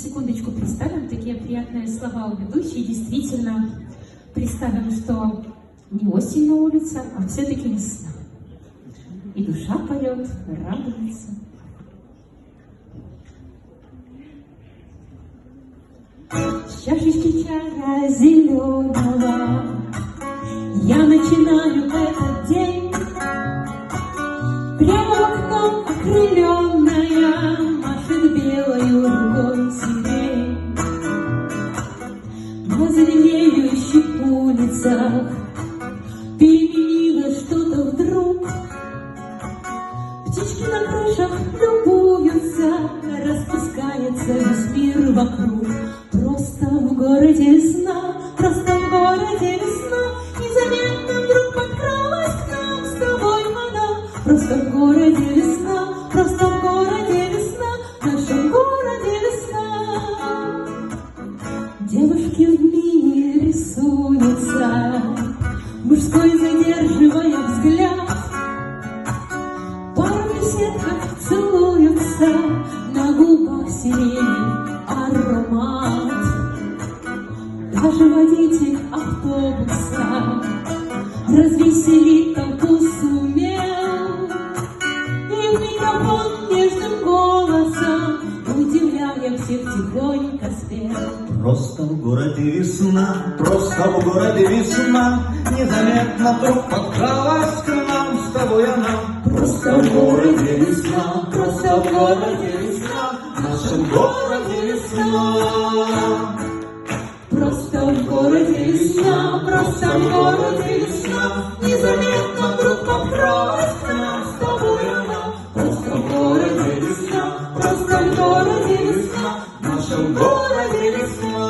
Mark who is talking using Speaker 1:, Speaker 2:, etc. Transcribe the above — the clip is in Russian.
Speaker 1: секундочку представим такие приятные слова у ведущей. Действительно, представим, что не осень на улице, а все-таки весна. И душа поет, радуется. С чашечки чая зеленого я начинаю этот день. Прямо в окном окрыленная машет белою рукой сирень. На зеленеющих улицах переменилось что-то вдруг. Птички на крышах любуются, распускается весь мир вокруг. Просто в городе весна, просто в городе весна. Незаметно вдруг подкралась к нам с тобой она. Просто в городе весна, просто в городе весна, в нашем городе весна. Девушки в мини рисуются, мужской задерживая взгляд. Пары в беседках целуются, на губах сирени аромат. Даже водитель автобуса развеселить толпу сумел. И в микрофон нежным голосом, удивляя всех, тихонько спел.
Speaker 2: Просто в городе весна, просто в городе весна. Незаметно вдруг подкралась к нам с тобой она. Просто в городе весна, просто в городе весна. В нашем городе весна.
Speaker 1: Просто в городе весна, просто в городе весна.
Speaker 2: Незаметно вдруг подкралась к нам с тобой она. Просто в городе весна, просто в городе весна. В нашем городе весна.